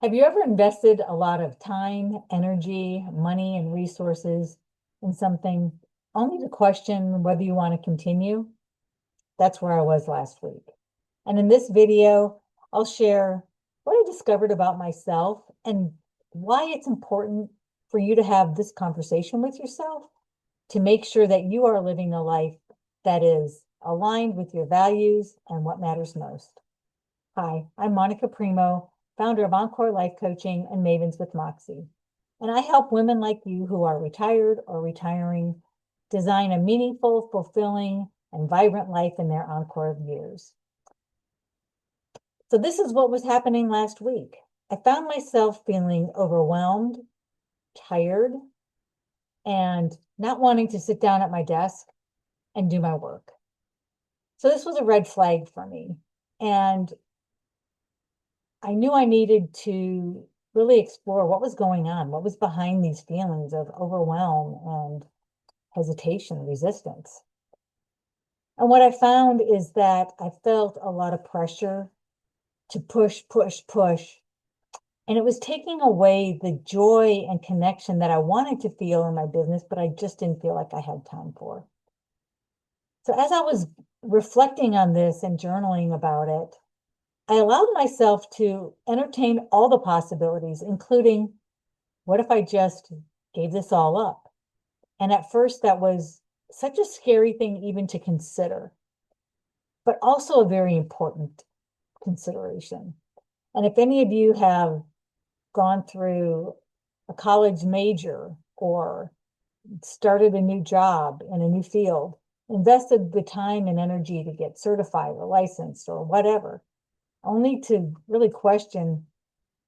Have you ever invested a lot of time, energy, money, and resources in something only to question whether you want to continue? That's where I was last week. And in this video, I'll share what I discovered about myself and why it's important for you to have this conversation with yourself to make sure that you are living a life that is aligned with your values and what matters most. Hi, I'm Monica Primo, founder of Encore Life Coaching and Mavens with Moxie. And I help women like you who are retired or retiring design a meaningful, fulfilling, and vibrant life in their encore years. So this is what was happening last week. I found myself feeling overwhelmed, tired, and not wanting to sit down at my desk and do my work. So this was a red flag for me. And I knew I needed to really explore what was going on, what was behind these feelings of overwhelm and hesitation, resistance. And what I found is that I felt a lot of pressure to push, push, push. And it was taking away the joy and connection that I wanted to feel in my business, but I just didn't feel like I had time for. So as I was reflecting on this and journaling about it, I allowed myself to entertain all the possibilities, including what if I just gave this all up? And at first, that was such a scary thing even to consider, but also a very important consideration. And if any of you have gone through a college major or started a new job in a new field, invested the time and energy to get certified or licensed or whatever, only to really question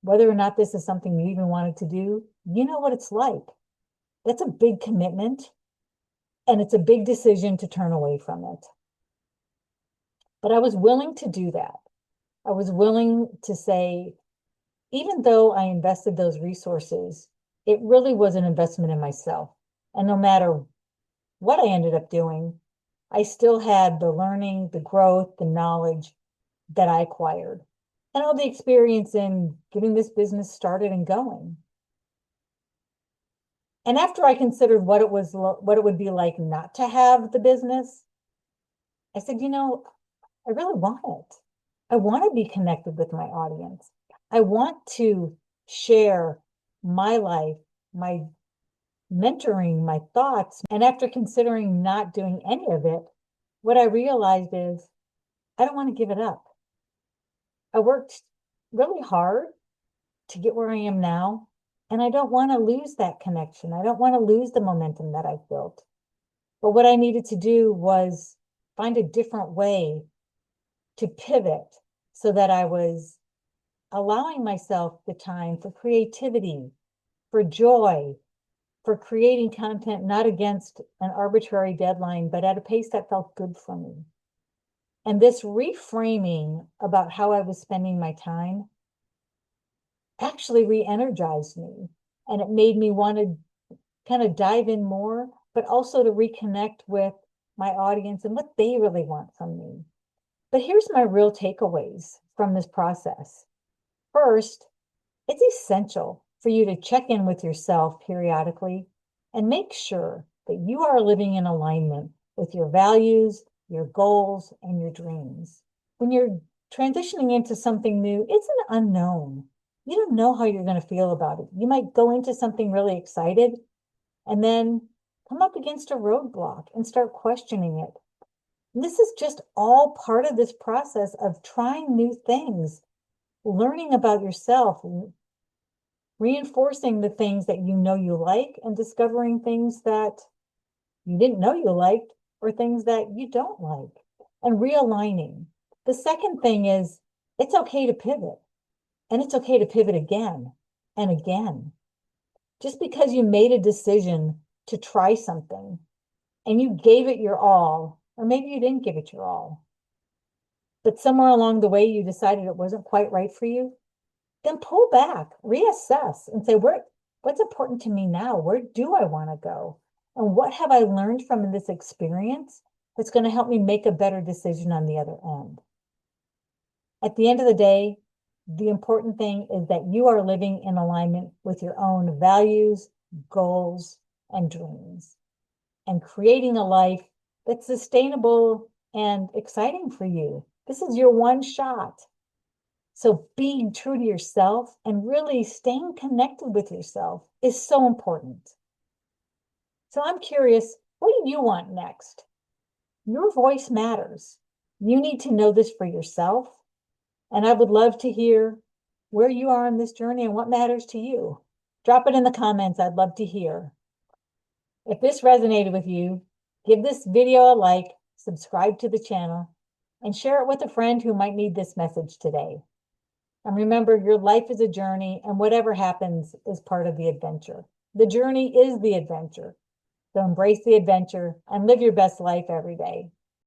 whether or not this is something you even wanted to do, you know what it's like. That's a big commitment, and it's a big decision to turn away from it. But I was willing to do that. I was willing to say, even though I invested those resources, it really was an investment in myself. And no matter what I ended up doing, I still had the learning, the growth, the knowledge that I acquired, and all the experience in getting this business started and going. And after I considered what it would be like not to have the business, I said, I really want it. I want to be connected with my audience. I want to share my life, my mentoring, my thoughts. And after considering not doing any of it, what I realized is I don't want to give it up. I worked really hard to get where I am now, and I don't want to lose that connection. I don't want to lose the momentum that I've built. But what I needed to do was find a different way to pivot so that I was allowing myself the time for creativity, for joy, for creating content not against an arbitrary deadline, but at a pace that felt good for me. And this reframing about how I was spending my time actually re-energized me. And it made me want to kind of dive in more, but also to reconnect with my audience and what they really want from me. But here's my real takeaways from this process. First, it's essential for you to check in with yourself periodically and make sure that you are living in alignment with your values, your goals, and your dreams. When you're transitioning into something new, it's an unknown. You don't know how you're going to feel about it. You might go into something really excited and then come up against a roadblock and start questioning it. And this is just all part of this process of trying new things, learning about yourself, reinforcing the things that you know you like, and discovering things that you didn't know you liked or things that you don't like, and realigning. The second thing is it's okay to pivot, and it's okay to pivot again and again. Just because you made a decision to try something and you gave it your all, or maybe you didn't give it your all, but somewhere along the way you decided it wasn't quite right for you, then pull back, reassess, and say, what's important to me now? Where do I want to go? And what have I learned from this experience that's going to help me make a better decision on the other end? At the end of the day, The important thing is that you are living in alignment with your own values, goals, and dreams, and creating a life that's sustainable and exciting for you. This is your one shot. So being true to yourself and really staying connected with yourself is so important. So I'm curious, what do you want next? Your voice matters. You need to know this for yourself. And I would love to hear where you are in this journey and what matters to you. Drop it in the comments. I'd love to hear. If this resonated with you, give this video a like, subscribe to the channel, and share it with a friend who might need this message today. And remember, your life is a journey, and whatever happens is part of the adventure. The journey is the adventure. So embrace the adventure and live your best life every day.